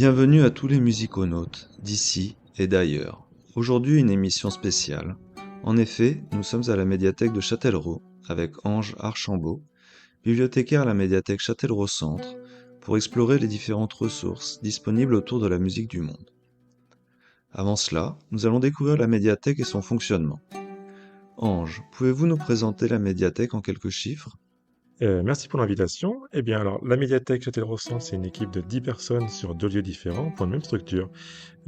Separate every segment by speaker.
Speaker 1: Bienvenue à tous les musiconautes, d'ici et d'ailleurs. Aujourd'hui, une émission spéciale. En effet, nous sommes à la médiathèque de Châtellerault avec Ange Archambault, bibliothécaire à la médiathèque Châtellerault Centre, pour explorer les différentes ressources disponibles autour de la musique du monde. Avant cela, nous allons découvrir la médiathèque et son fonctionnement. Ange, pouvez-vous nous présenter la médiathèque en quelques chiffres?
Speaker 2: Merci pour l'invitation. Eh bien, alors, la médiathèque Châtellerault-Centre, c'est une équipe de 10 personnes sur 2 lieux différents pour une même structure.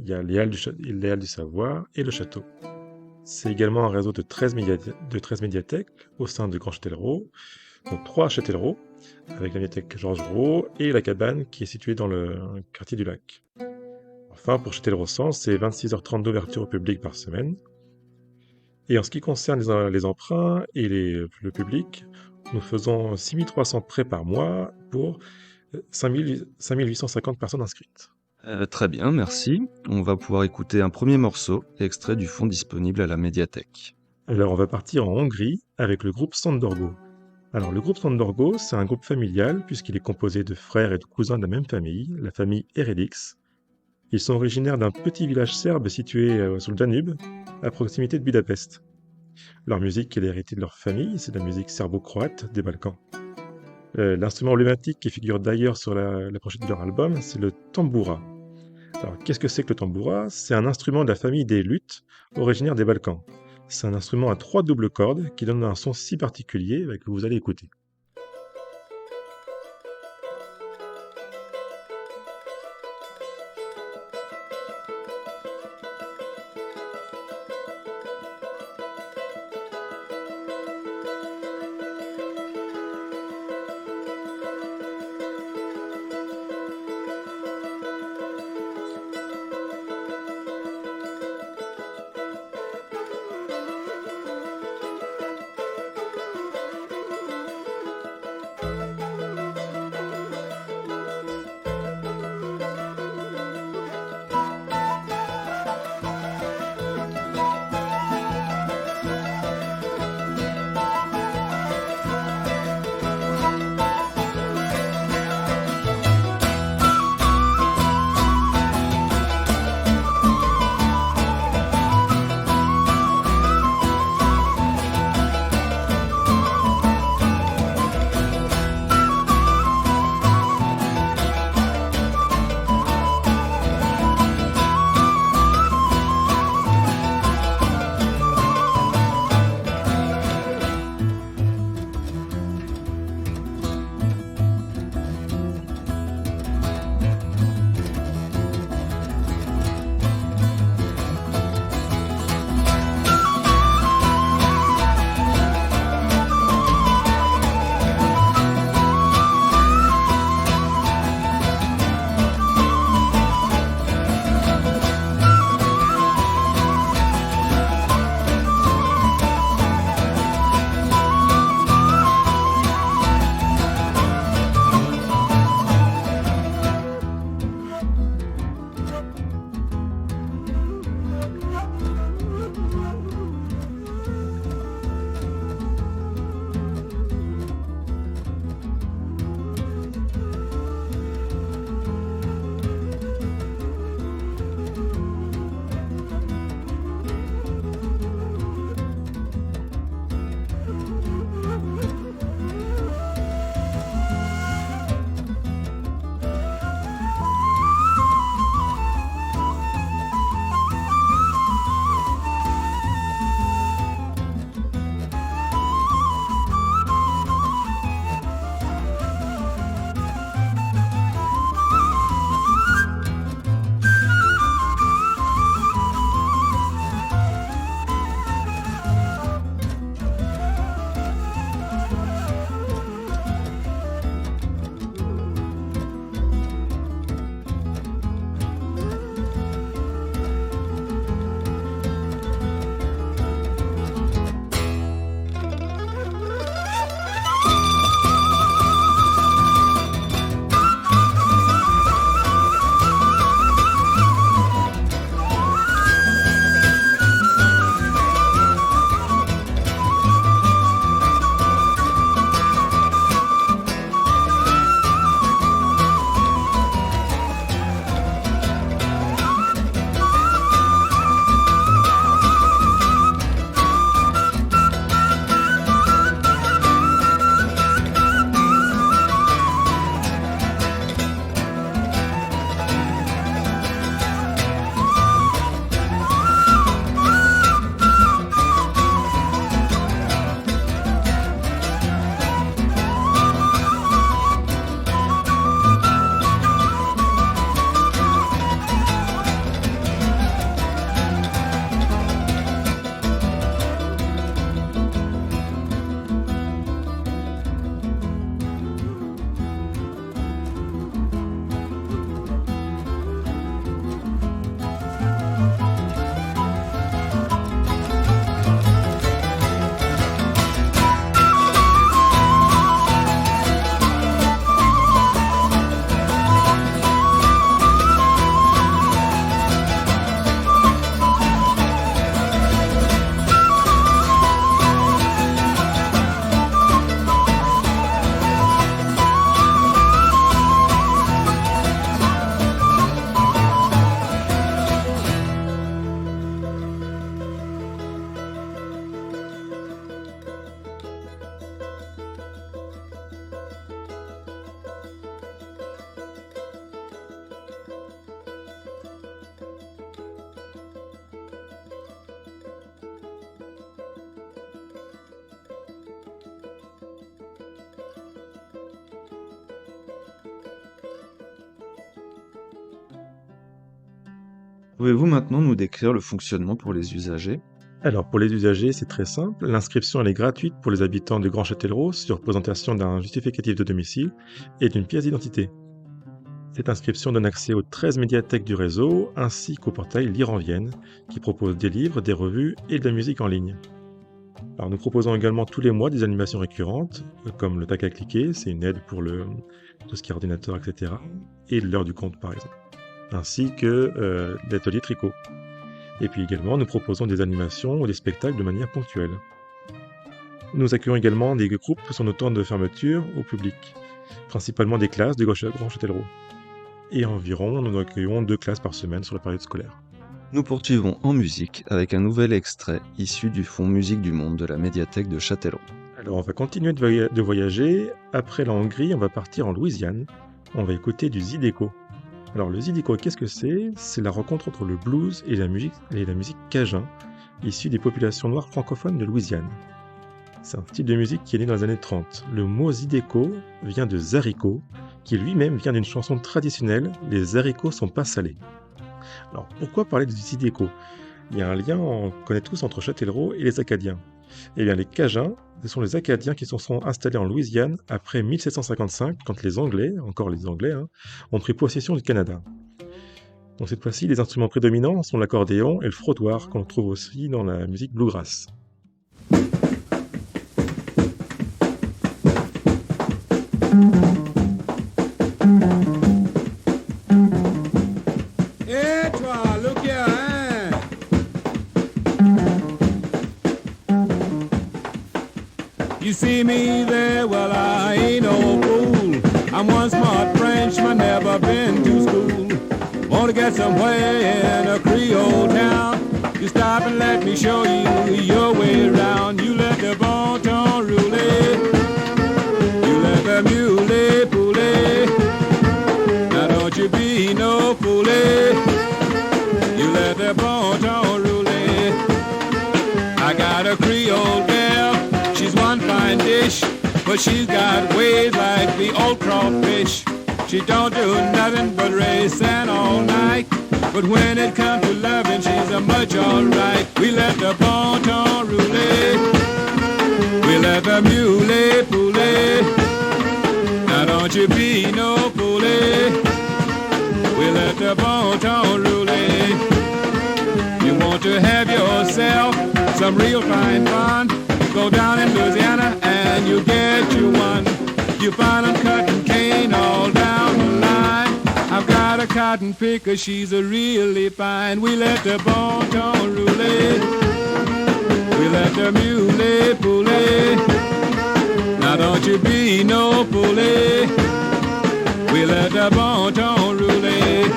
Speaker 2: Il y a les Halles du Savoir et le château. C'est également un réseau de 13 médiathèques au sein de Grand Châtellerault, donc 3 à Châtellerault, avec la médiathèque Georges Brault et la cabane qui est située dans le quartier du Lac. Enfin, pour Châtellerault-Centre, c'est 26h30 d'ouverture au public par semaine. Et en ce qui concerne les emprunts et le public, nous faisons 6300 prêts par mois pour 5850 personnes inscrites.
Speaker 1: Très bien, merci. On va pouvoir écouter un premier morceau, extrait du fond disponible à la médiathèque.
Speaker 2: Alors on va partir en Hongrie avec le groupe Sandorgo. Alors le groupe Sandorgo, c'est un groupe familial puisqu'il est composé de frères et de cousins de la même famille, la famille Eredix. Ils sont originaires d'un petit village serbe situé sur le Danube, à proximité de Budapest. Leur musique est l'héritier de leur famille, c'est la musique serbo-croate des Balkans. L'instrument emblématique qui figure d'ailleurs sur la pochette de leur album, c'est le tamboura. Alors, qu'est-ce que c'est que le tamboura? C'est un instrument de la famille des luths, originaire des Balkans. C'est un instrument à 3 doubles cordes qui donne un son si particulier que vous allez écouter.
Speaker 1: Pouvez-vous maintenant nous décrire le fonctionnement pour les usagers?
Speaker 2: Alors, pour les usagers, c'est très simple. L'inscription, elle est gratuite pour les habitants de Grand Châtellerault sur présentation d'un justificatif de domicile et d'une pièce d'identité. Cette inscription donne accès aux 13 médiathèques du réseau ainsi qu'au portail Lire en Vienne qui propose des livres, des revues et de la musique en ligne. Alors, nous proposons également tous les mois des animations récurrentes comme le tac à cliquer, c'est une aide pour tout ce qui est ordinateur, etc. et l'heure du compte par exemple, ainsi que l'atelier tricot. Et puis également, nous proposons des animations ou des spectacles de manière ponctuelle. Nous accueillons également des groupes sur nos temps de fermeture au public, principalement des classes de Grand Châtellerault. Et environ, nous accueillons 2 classes par semaine sur la période scolaire.
Speaker 1: Nous poursuivons en musique avec un nouvel extrait issu du fonds Musique du Monde de la médiathèque de Châtellerault.
Speaker 2: Alors, on va continuer de voyager. Après la Hongrie, on va partir en Louisiane. On va écouter du Zydeco. Alors, le Zydeco, qu'est-ce que c'est? C'est la rencontre entre le blues et la musique cajun, issue des populations noires francophones de Louisiane. C'est un style de musique qui est né dans les années 30. Le mot Zydeco vient de Zarico, qui lui-même vient d'une chanson traditionnelle, Les haricots sont pas salés. Alors, pourquoi parler de Zydeco? Il y a un lien, on connaît tous, entre Châtellerault et les Acadiens. Eh bien, les Cajuns, ce sont les Acadiens qui se sont installés en Louisiane après 1755, quand les Anglais, encore les Anglais, ont pris possession du Canada. Donc cette fois-ci, les instruments prédominants sont l'accordéon et le frottoir, qu'on trouve aussi dans la musique bluegrass.
Speaker 3: Hey, toi, look here, hein? You see me there, well, I ain't no fool. I'm one smart Frenchman, never been to school. Want to get somewhere in a Creole town? You stop and let me show you your way around. You let the bon ton rouler. You let the mule poulet. Now don't you be no foolie. You let the bon ton rouler. I got a Creole gal, she's one fine dish, but she's got ways like the old crawfish. She don't do nothing but racing all night, but when it comes to loving, she's a much alright. We let the bon ton rouler. We let the mule poulet. Now don't you be no foolie. We let the bon ton rouler. You want to have yourself some real fine fun? Go down in Louisiana and you get you one. You find them cutting cane all down the line. I've got a cotton picker, she's a really fine. We let the bon ton rouler. We let the mule poulet. Now don't you be no poulet. We let the bon ton rouler.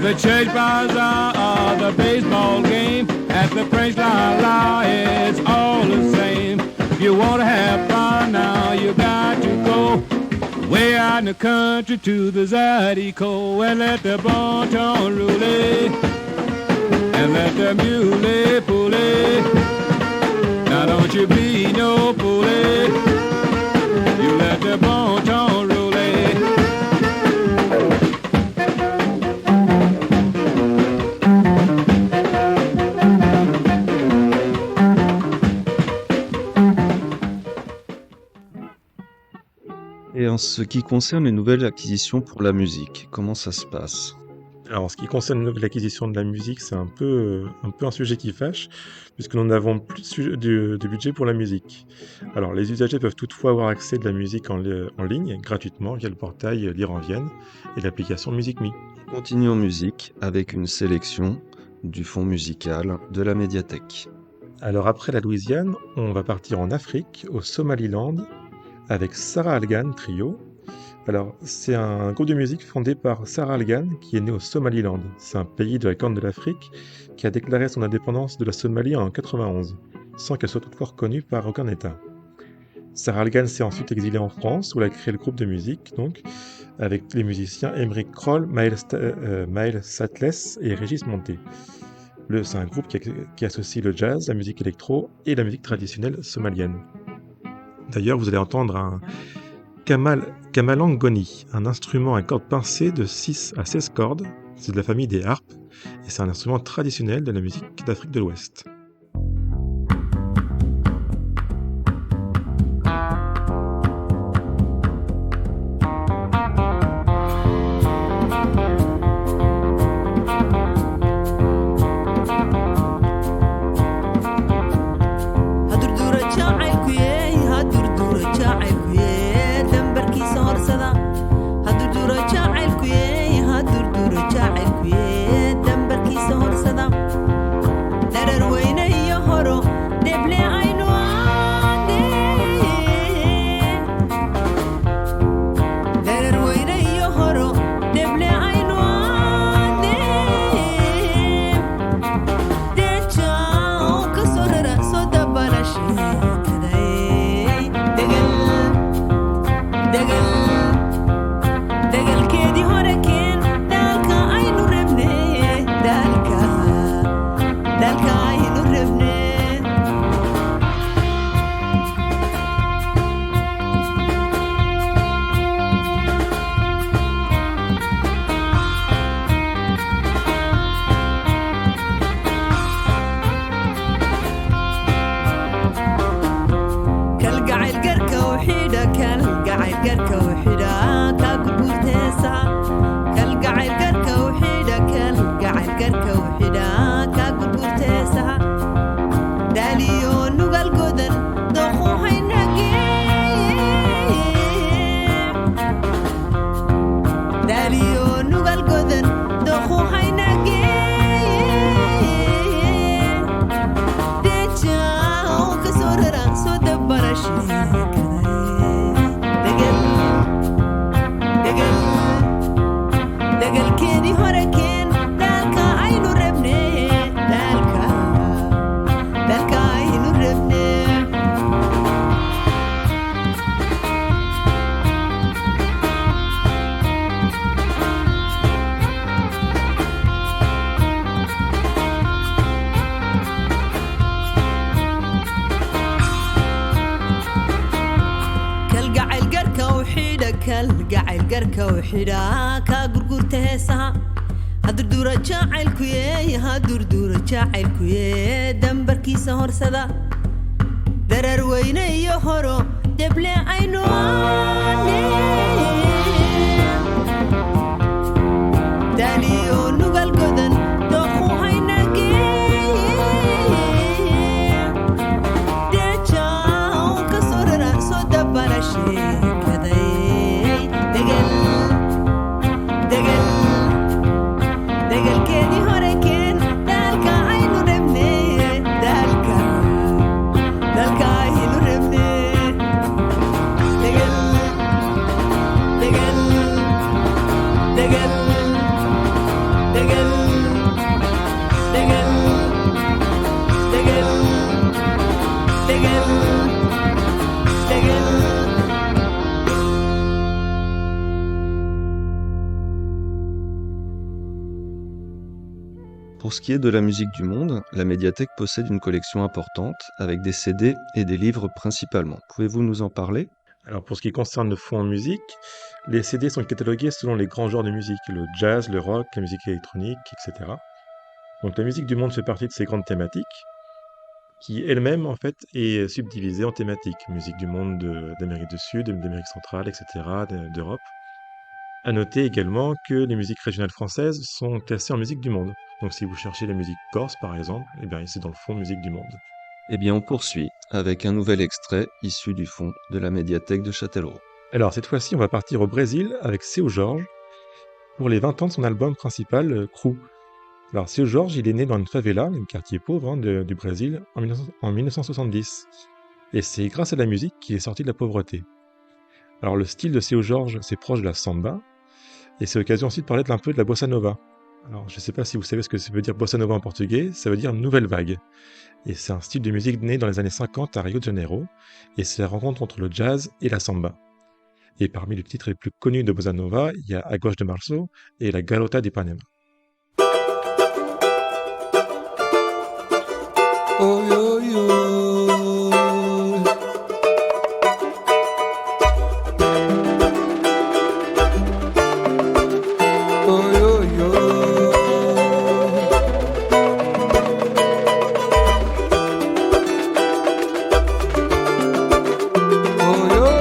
Speaker 3: The church bazaar or the baseball game, at the French la la, it's all the same. If you want to have fun now, you got to go way out in the country to the Zydeco and let the bon ton rouler and let the mule poulet. Now don't you be no poulet. You let the bon ton rouler.
Speaker 1: Et en ce qui concerne les nouvelles acquisitions pour la musique, comment ça se passe?
Speaker 2: Alors, en ce qui concerne l'acquisition de la musique, c'est un peu un sujet qui fâche, puisque nous n'avons plus de budget pour la musique. Alors, les usagers peuvent toutefois avoir accès de la musique en ligne, gratuitement, via le portail Lire en Vienne et l'application MusicMe.
Speaker 1: On continue en musique avec une sélection du fonds musical de la médiathèque.
Speaker 2: Alors après la Louisiane, on va partir en Afrique, au Somaliland, avec Sarah Algan Trio. Alors c'est un groupe de musique fondé par Sarah Algan qui est né au Somaliland. C'est un pays de la Corne de l'Afrique qui a déclaré son indépendance de la Somalie en 91, sans qu'elle soit toutefois reconnue par aucun État. Sarah Algan s'est ensuite exilée en France où elle a créé le groupe de musique, donc, avec les musiciens Emeric Kroll, Maël Satlès et Régis Monté. C'est un groupe qui associe le jazz, la musique électro et la musique traditionnelle somalienne. D'ailleurs, vous allez entendre un kamalangoni, un instrument à cordes pincées de 6 à 16 cordes. C'est de la famille des harpes et c'est un instrument traditionnel de la musique d'Afrique de l'Ouest.
Speaker 1: Pour ce qui est de la musique du monde, la médiathèque possède une collection importante avec des CD et des livres principalement. Pouvez-vous nous en parler?
Speaker 2: Alors pour ce qui concerne le fonds en musique, les CD sont catalogués selon les grands genres de musique, le jazz, le rock, la musique électronique, etc. Donc la musique du monde fait partie de ces grandes thématiques, qui elle-même en fait est subdivisée en thématiques. Musique du monde d'Amérique du Sud, d'Amérique centrale, etc., d'Europe. À noter également que les musiques régionales françaises sont classées en musique du monde. Donc si vous cherchez la musique corse par exemple, eh bien c'est dans le fonds musique du monde.
Speaker 1: Eh bien on poursuit avec un nouvel extrait issu du fonds de la médiathèque de Châtellerault.
Speaker 2: Alors cette fois-ci on va partir au Brésil avec Seu Jorge pour les 20 ans de son album principal, Crew. Alors, Seu Jorge, il est né dans une favela, un quartier pauvre du Brésil, en 1970. Et c'est grâce à la musique qu'il est sorti de la pauvreté. Alors, le style de Seu Jorge, c'est proche de la samba, et c'est l'occasion aussi de parler un peu de la bossa nova. Alors, je ne sais pas si vous savez ce que ça veut dire bossa nova en portugais, ça veut dire nouvelle vague. Et c'est un style de musique né dans les années 50 à Rio de Janeiro, et c'est la rencontre entre le jazz et la samba. Et parmi les titres les plus connus de bossa nova, il y a Águas de Março et La Garota de Ipanema.
Speaker 4: Oh, yo, yo. Oh, yo, yo. Oh, yo,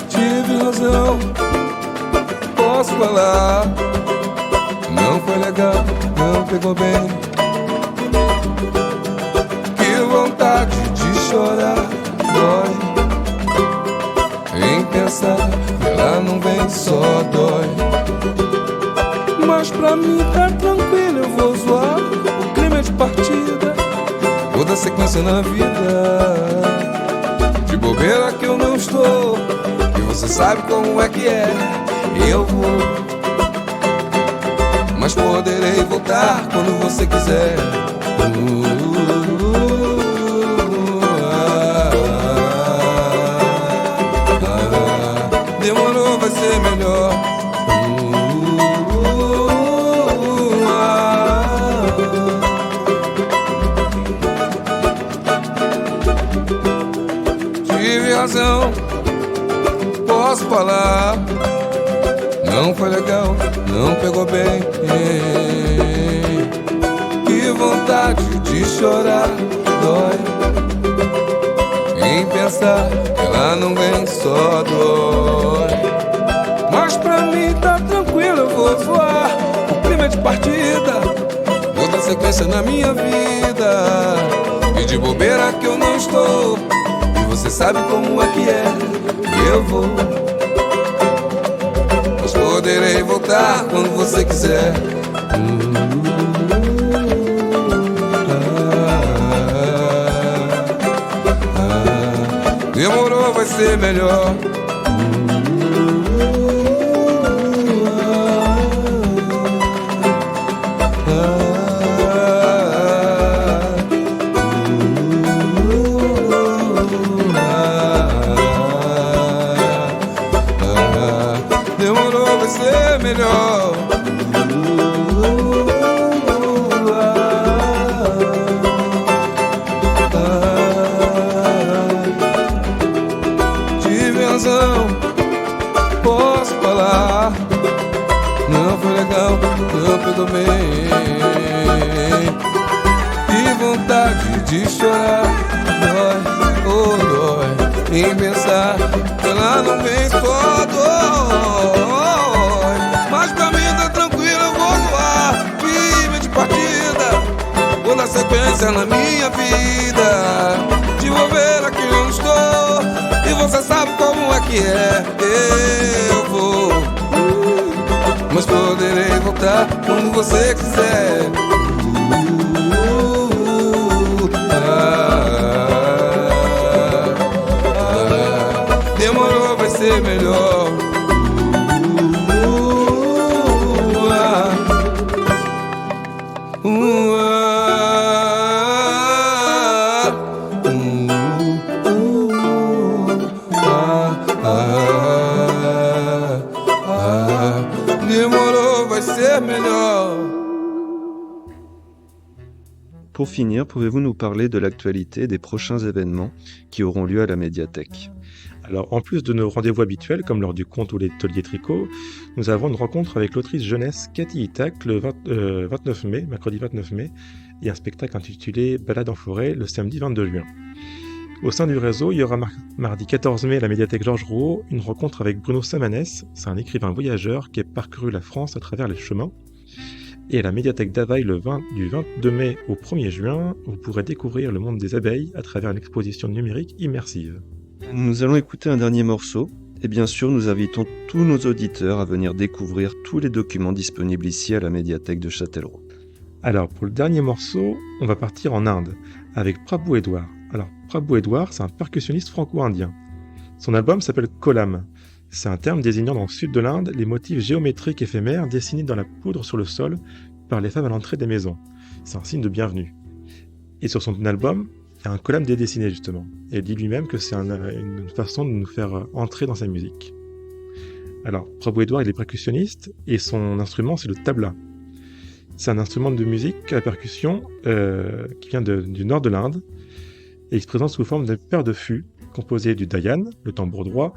Speaker 4: tive razão, posso falar. Não foi legal, não pegou bem. Que vontade de chorar, dói. Em pensar que ela não vem, só dói. Mas pra mim tá tranquilo, eu vou zoar. O clima é de partida, toda sequência na vida. De bobeira que eu não estou, e você sabe como é que é. Eu vou, mas poderei voltar quando você quiser. Demorou, vai ser melhor. Tive razão, posso falar. Não foi legal, não pegou bem. Que vontade de chorar, dói. Em pensar que ela não vem, só dói. Mas pra mim tá tranquilo, eu vou voar. O clima é de partida, outra sequência na minha vida. E de bobeira que eu não estou, e você sabe como é que é. Eu vou, mas poderei voltar quando você quiser. Demorou, vai ser melhor. Demorou, vai ser melhor. Tive razão, posso falar. Não foi legal, não pegou bem. Que vontade de chorar, dói, oh dói. Em pensar que ela não vem, só dói. Mas pra mim tá tranquilo, eu vou voar. Clima de partida, vou na sequência na minha vida. De bobeira que eu estou, e você sabe como é que é. Eu vou, mas poderei voltar quando você quiser. Demorou, vai ser melhor. Demorou, vai ser melhor.
Speaker 1: pour finir, pouvez-vous nous parler de l'actualité des prochains événements qui auront lieu à la médiathèque?
Speaker 2: Alors, en plus de nos rendez-vous habituels, comme lors du conte ou l'atelier tricot, nous avons une rencontre avec l'autrice jeunesse Cathy Itac le 29 mai, mercredi 29 mai, et un spectacle intitulé Balade en forêt le samedi 22 juin. Au sein du réseau, il y aura mardi 14 mai à la médiathèque Georges Rouault une rencontre avec Bruno Samanès, c'est un écrivain voyageur qui a parcouru la France à travers les chemins. Et à la médiathèque d'Avail du 22 mai au 1er juin, vous pourrez découvrir le monde des abeilles à travers une exposition numérique immersive.
Speaker 1: Nous allons écouter un dernier morceau, et bien sûr nous invitons tous nos auditeurs à venir découvrir tous les documents disponibles ici à la médiathèque de Châtellerault.
Speaker 2: Alors pour le dernier morceau, on va partir en Inde, avec Prabhu Edward. Alors Prabhu Edward, c'est un percussionniste franco-indien. Son album s'appelle Kolam. C'est un terme désignant dans le sud de l'Inde les motifs géométriques éphémères dessinés dans la poudre sur le sol par les femmes à l'entrée des maisons. C'est un signe de bienvenue. Et sur son album, il y a un kolam dédessiné justement. Et il dit lui-même que c'est une façon de nous faire entrer dans sa musique. Alors, Prabhu Edward, il est percussionniste et son instrument, c'est le tabla. C'est un instrument de musique à percussion qui vient du nord de l'Inde et il se présente sous forme d'une paire de fûts composés du dayan, le tambour droit,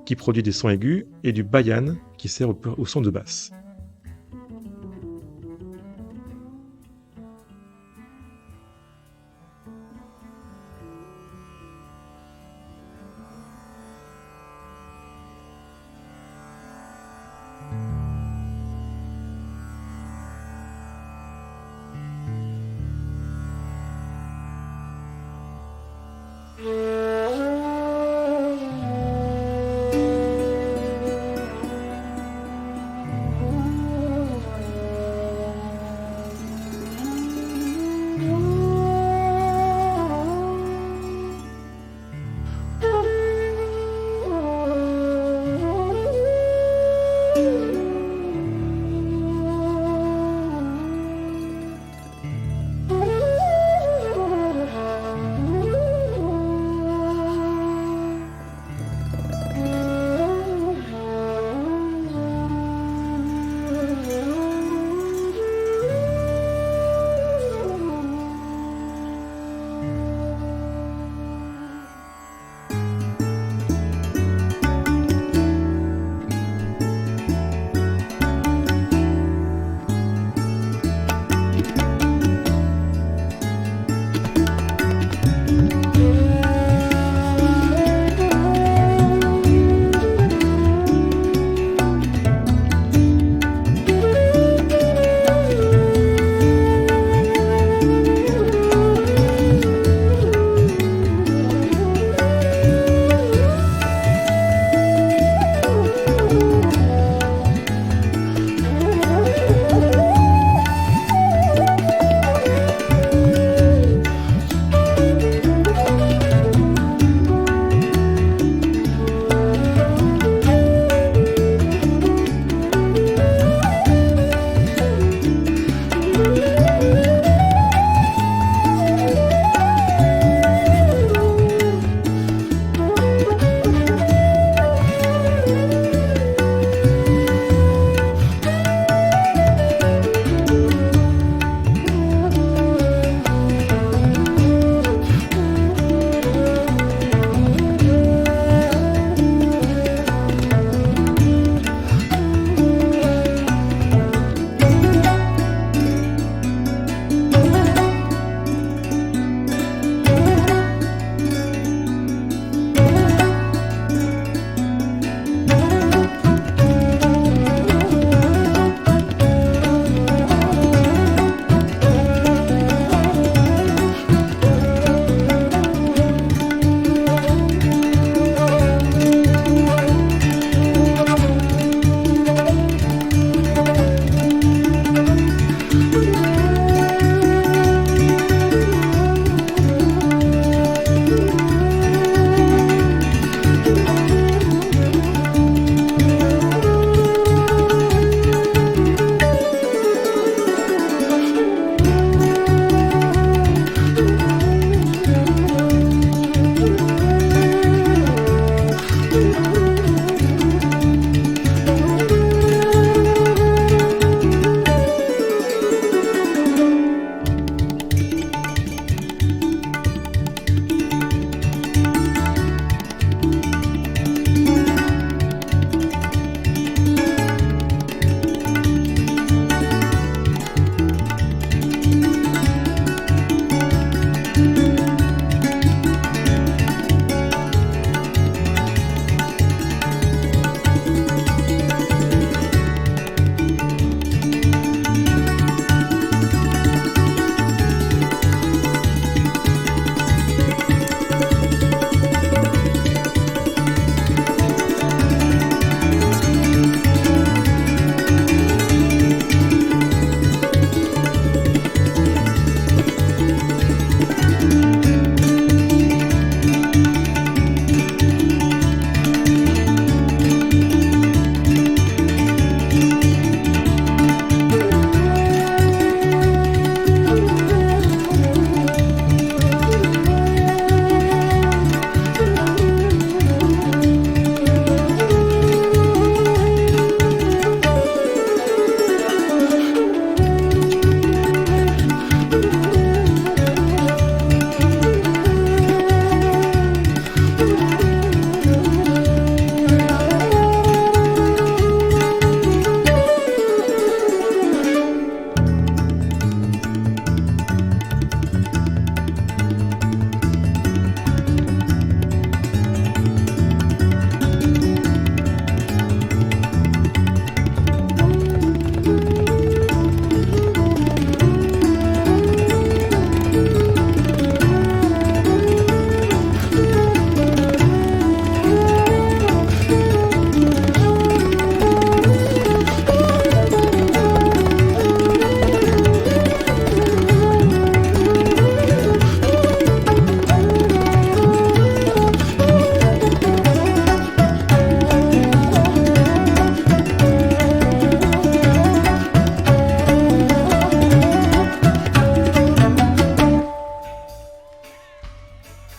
Speaker 2: qui produit des sons aigus, et du bayan, qui sert au son de basse.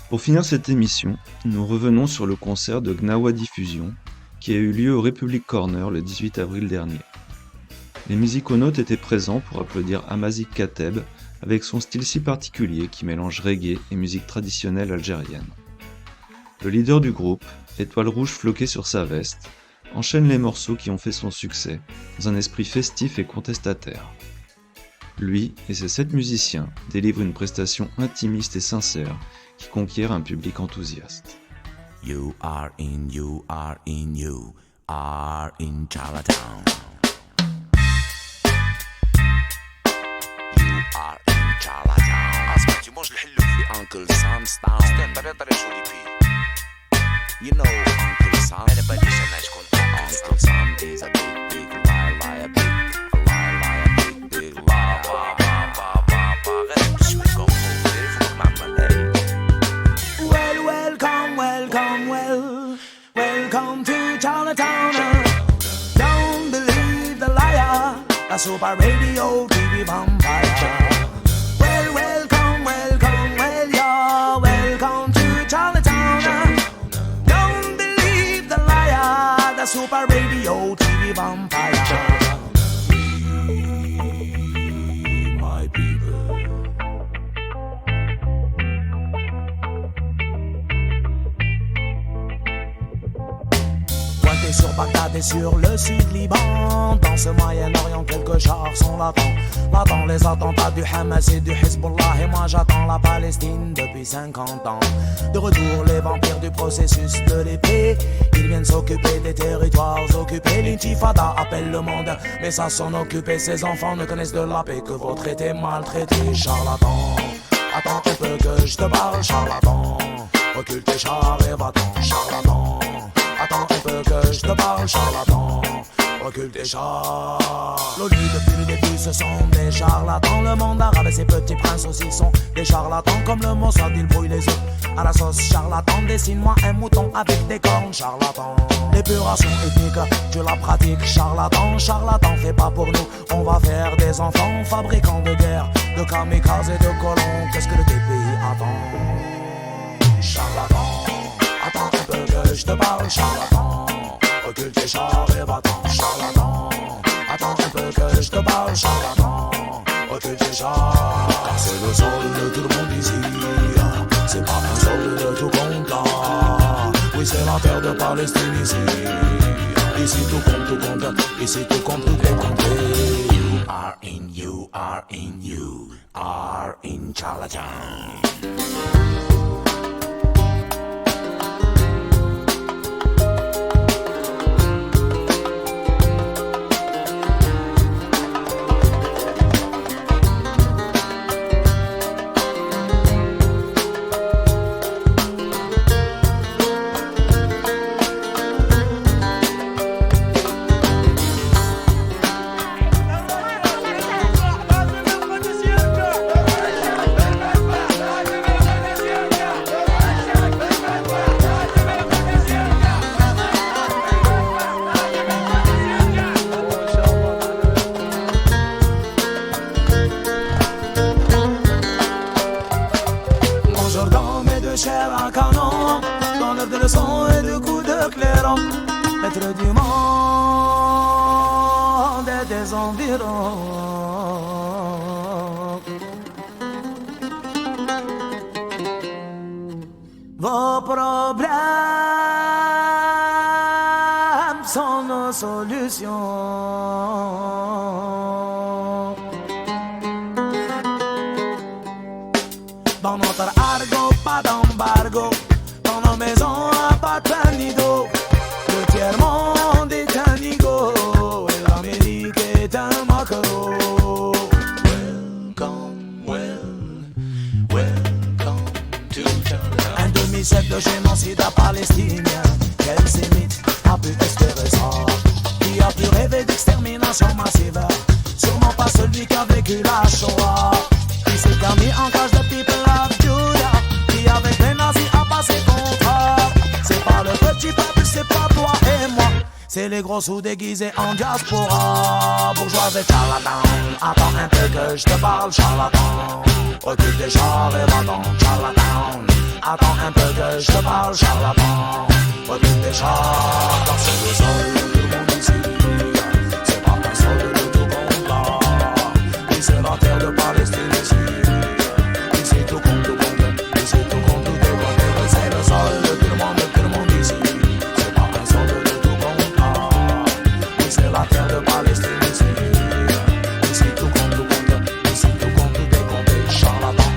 Speaker 1: Pour finir cette émission, nous revenons sur le concert de Gnawa Diffusion qui a eu lieu au Republic Corner le 18 avril dernier. Les musiconautes étaient présents pour applaudir Amazik Kateb avec son style si particulier qui mélange reggae et musique traditionnelle algérienne. Le leader du groupe, étoile rouge floquée sur sa veste, enchaîne les morceaux qui ont fait son succès dans un esprit festif et contestataire. Lui et ses 7 musiciens délivrent une prestation intimiste et sincère qui conquiert un public enthousiaste.
Speaker 5: You are in Charlottetown. You are in Charlottetown. اسمع موج الحلو في Uncle Sam's town. استنى طريقة جولي بي. You know Uncle Sam. أنا بالي سنة تكون Uncle Sam is a big liar, big liar. غير بشوي كونفو. فوق معمل
Speaker 6: Welcome to Charlottetown. Don't believe the liar, a super radio TV vampire. Welcome to Charlottetown. Don't believe the liar, the super radio TV vampire. My people. Pointé sur Bagdad et sur le sud Liban. Dans ce Moyen-Orient, quelques chars sont latents. L'attend les attentats du Hamas et du Hezbollah. Et moi j'attends la Palestine depuis 50 ans. De retour les vampires du processus de l'épée. Ils viennent s'occuper des territoires occupés. L'intifada appelle le monde, mais ça s'en occuper. Ces enfants ne connaissent de la paix que vos traités maltraités. Charlatan, attends un peu que je te parle, charlatan. Recule tes chars et va-t'en, charlatan. Attends un peu que je te parle, charlatan. Recule tes chars. L'ONU depuis le début ce sont des charlatans. Le monde arabe et ses petits princes aussi sont des charlatans. Comme le Mossad il brouille les œufs à la sauce charlatan. Dessine-moi un mouton avec des cornes, charlatan. L'épuration ethnique, tu la pratiques, charlatan. Charlatan, fais pas pour nous, on va faire des enfants. Fabricants de guerre, de kamikazes et de colons. Qu'est-ce que le TPI attend? Charlatan. Attends un peu que je te parle, charlatan. Recule tes chars et va-t'en, charlatan. Attends un peu que je te parle, charlatan. Recule tes chars. Car c'est le sol de tout le monde ici. C'est pas un sol de tout compte là. Oui, c'est la terre de Palestine ici. Ici tout compte, ici tout compte, tout est compté. You are in Charlottetown. Chair à canon, dans l'œuf de leçons et de coups de clairon. Maître du monde et des environs. Vos problèmes sont nos solutions. Dans notre argot, pas d'embargo. Dans nos maisons, pas de nido. Le tiers-monde est un nigo. Et l'Amérique est un macro. Welcome to Charlottetown. Un demi-siècle de génocide palestinien. Quel sémite a pu espérer ça? Qui a pu rêver d'extermination massive? Sûrement pas celui qui a vécu la Shoah. Qui s'est mis en cage de people of Judah. Qui avec les nazis a passé contrat. C'est pas le petit peuple, c'est pas toi et moi. C'est les gros sous déguisés en diaspora. Bourgeois et charlatan. Attends un peu que je te parle, charlatan. Recule tes chars et va-t'en, charlatan. attends un peu que je te parle, charlatan. Retourne des chars, danser le sol, tout le monde ici. C'est pas un sol de tout compte là. Et c'est la terre de Palestine ici. Ici tout compte, tout compte. Ici tout compte, tout est compté. Et c'est le sol de tout le monde ici. C'est pas un sol de tout compte là. Et c'est la terre de Palestine ici. Ici tout compte, tout compte. Ici tout compte, tout est compté. Charlatan.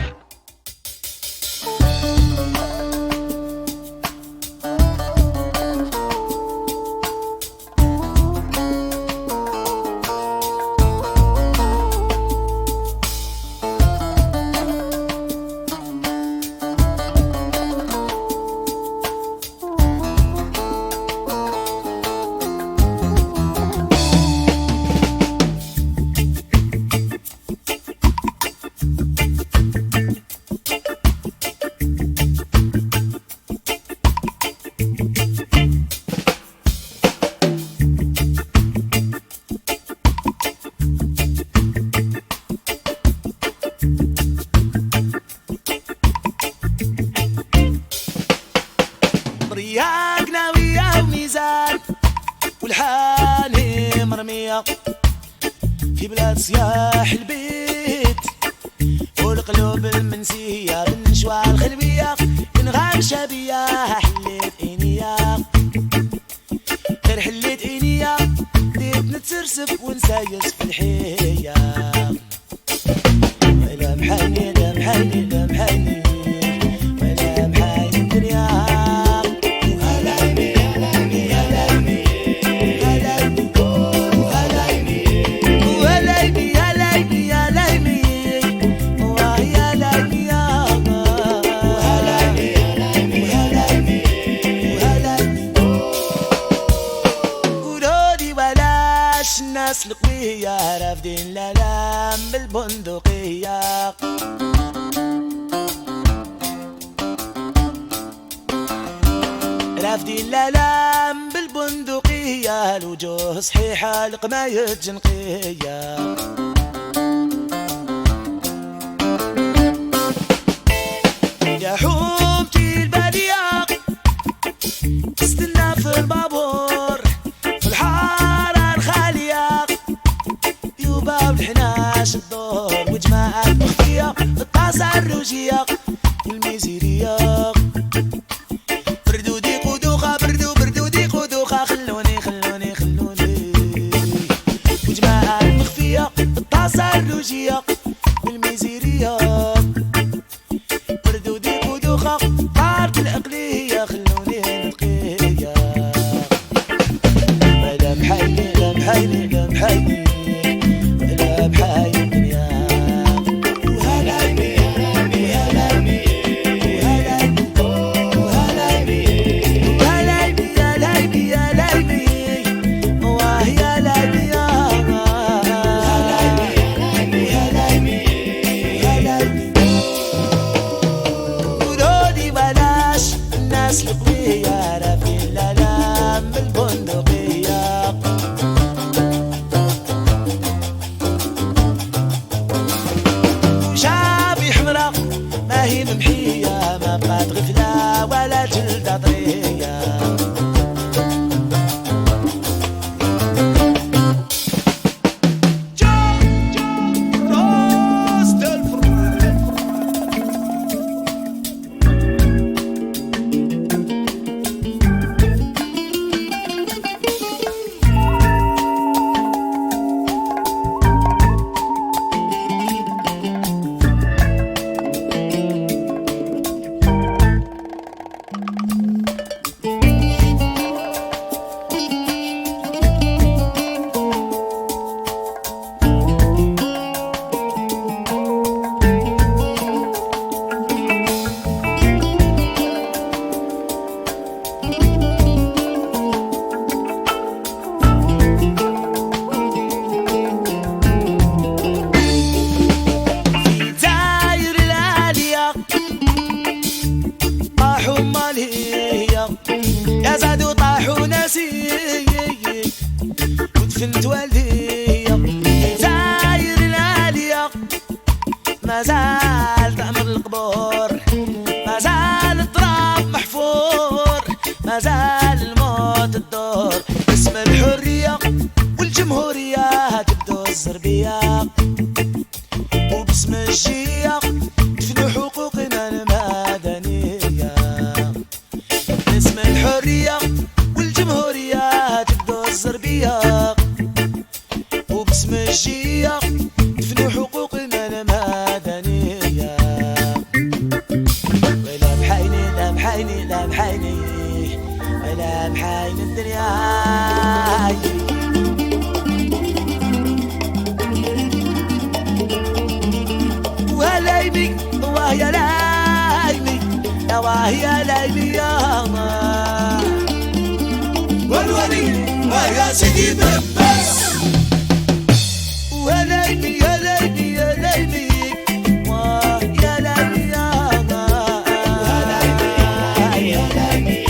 Speaker 6: رياق ناوية وميزان والحاني مرمية في بلاد صياح البيت والقلوب المنسية بالنشوى الخلبية انغام شبية حليت إنية غير حليت إنية بديت نتسرسف ونسايس في الحية ولا محني لا محني لا محني ولا محني الدنيا الناس القوية رافدين الألام بالبندقية رافدين الألام بالبندقية الوجوه صحيحة القماية جنقية يا حومتي البادية تستنى في البابور في الحارة الخالية يوبا والحناش الدور وجماعات مخفية الطاسة الروجية الميزيرية بردودي قدوخة بردودي قدوخة خلوني خلوني خلوني وجماعات مخفية الطاسة الروجية والميزيرية بردودي قدوخة طارت العقلية خلوني نلقيها ولا محيلي لا محيلي لا محيلي ولا محيلي الدنيا الناس القوية رافين الألام بالبندقية وشعبي حمرا ما هي ممحية ما بقات غفلة ولا جلدة طرية ما زال الموت الدور باسم الحرية والجمهورية تبدو الزربية وباسم الجية تفنوا حقوقنا المدنية باسم الحرية والجمهورية تبدو الزربية وباسم الجية تفنوا حقوقنا المدنية ولا بحيني لا بحيني لا بحيني ولا بحيني الدنيا وهلايبي وهي لايبي وهي لايبي يا الله والولي ويا سيدي بس وهلايبي يا لايبي يا لايبي ويا لايبي يا الله وهلايبي يا لايبي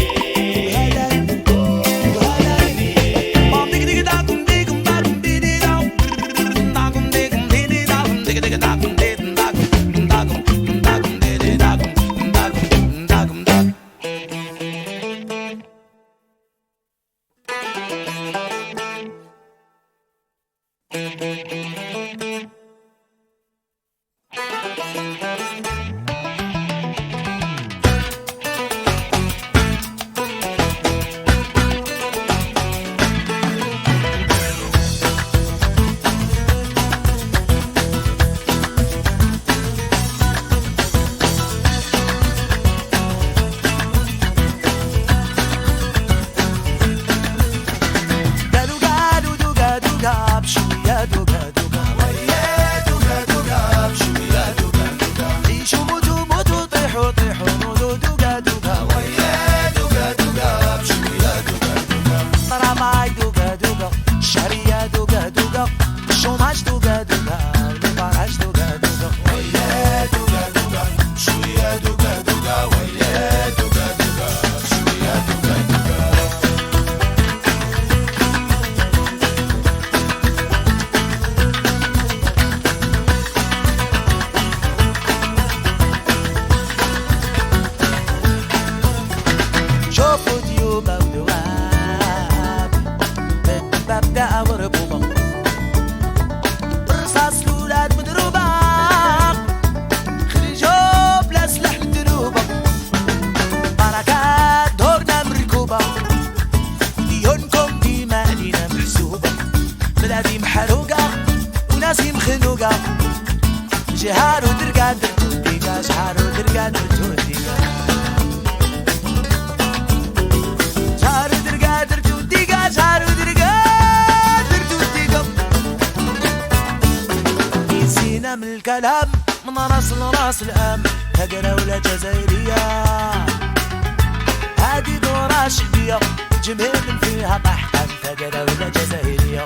Speaker 6: من الكلام من راس لراس الام كدولة جزائرية هادي دورة شعبية جميل فيها طحقا كدولة جزائرية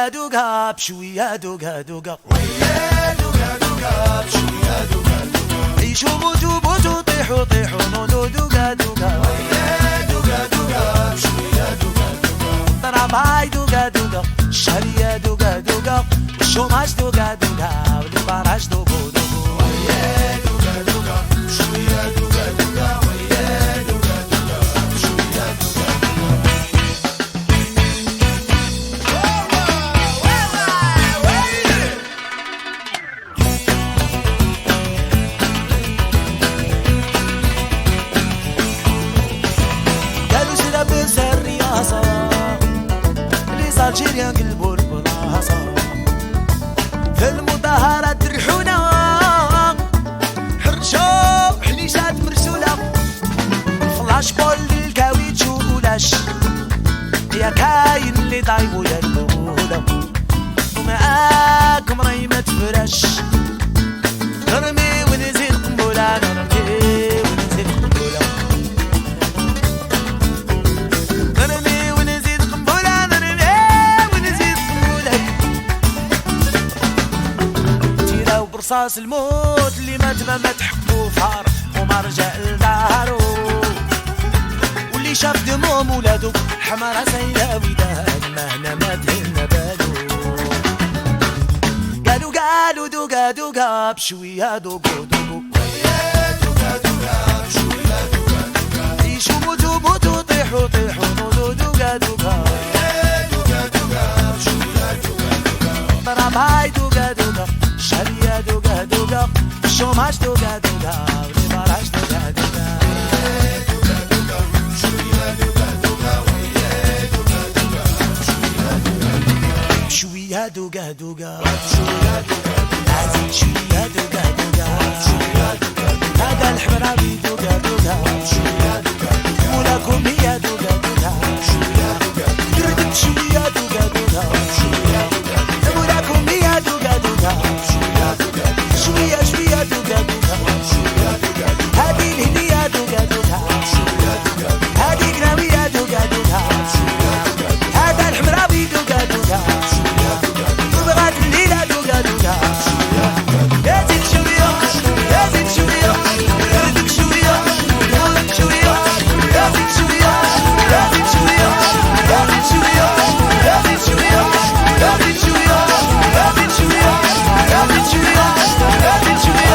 Speaker 6: دوقا بشوية دوقا دوقا ويا دوقا دوقا بشوية دوقا دوقا عيشوا موتوا موتوا طيحوا طيحوا نودوا دوقا دوقا ويا دوقا دوقا بشوية دوقا دوقا طراباي دوقا دوقا الشهرية دوقا دوقا والشوماج دوقا دوقا والبراج دوقو دوقو ويا دوقا دوقا بشوية دوقا دوقا ويا دوقا دوقا بشوية دوقا الجيريان قلبوا البلاصة في المظاهرات ريحونا حرشوا حليشات مرسولة فلاش بول للكاويتش ولاش يا كاين اللي ضايبوا يركبونا ومعاكم راي ما تفرش نرمي ونزيد قنبلة نرمي ونزيد قنبلة نرمي ونزيد قنبلة برصاص الموت اللي مات ما تحبو فار وما رجع لدارو شاف دموم ولادو حمارة سيدة وداد مهنا ما تهنا بالو قالوا دوقا دوقا بشوية دوقو دوقو دوقا دوقا بشوية دوقا دوقا عيشو موتو طيحو نودو دوقا دوقا دوقا دوقا بشوية دوقا دوقا ضرب هاي دوقا دوقا شالية دوقا دوقا الشوماش دوقا دوقا والبراش دوقا دوقا شوية دوقا دوقا هذه شوية دوقا دوقا هذا الحمراوي دوقا دوقا مولاكم هي دوقا دوقا قردك شوية دوقا دوقا مولاكم هي دوقا دوقا شوية دوقا دوقا هذه الهدية دوقا دوقا هذه قناوية دوقا دوقا هذا الحمراوي دوقا دوقا وبغات الليلة دوقا دوقا يازيد شوية يازيد شوية يردك شوية يغلق شوية يازيد شوية يازيد شوية يازيد شوية يازيد شوية يازيد شوية يازيد شوية يازيد شوية يازيد شوية يازيد شوية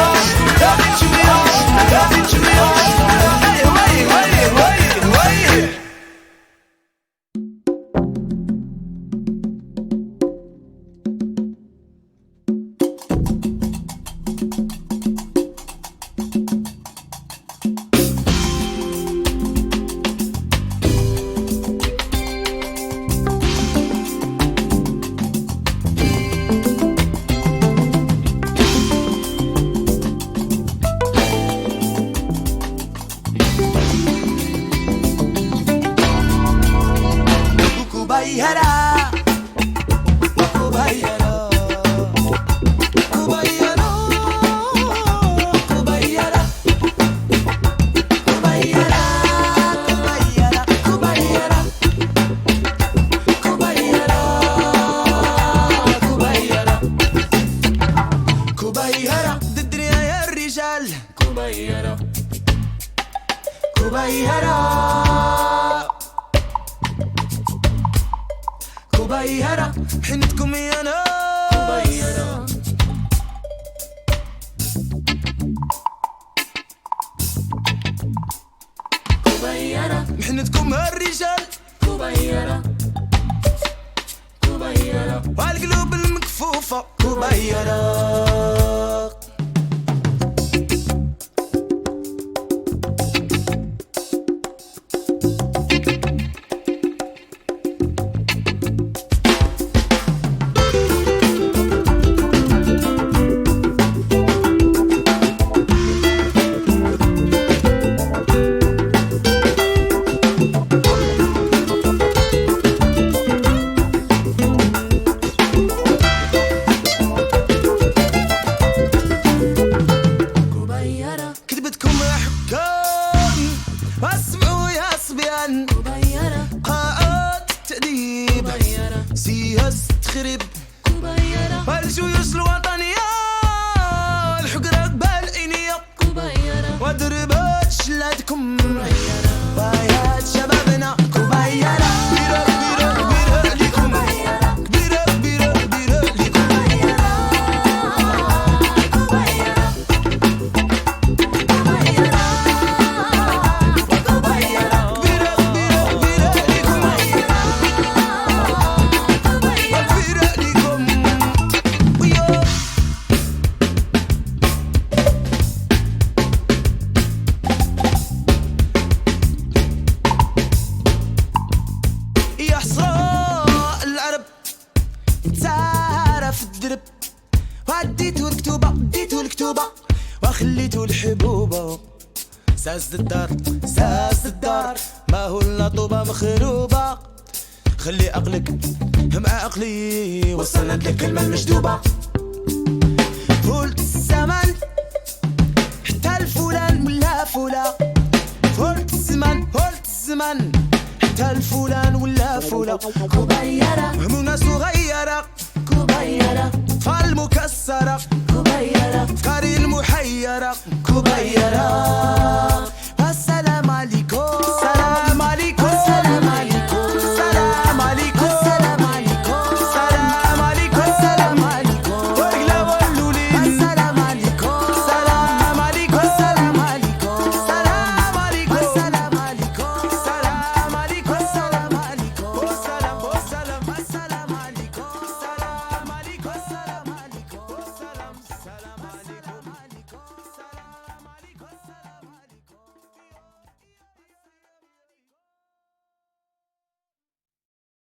Speaker 6: يازيد شوية وي كوبايهرة حنتكم يا ناس كوبايهرة كوبايهرة محنتكم هالرجال كوبايهرة كوبايهرة والقلوب المكفوفة كوبايهرة وخليتو الحبوبة ساس الدار ما هو اللطوبة مخروبة خلي عقلك مع عقلي وصلنا لك الكلمة المجدوبة فولت الزمن حتى الفلان ولا فولا فولت الزمن حتى الفلان ولا فولا
Speaker 7: كوبايرة
Speaker 6: همومنا صغيرة
Speaker 7: كوبايرة
Speaker 6: أطفال مكسرة
Speaker 7: كوبايرة
Speaker 6: أفكاري المحيرة كوبايرة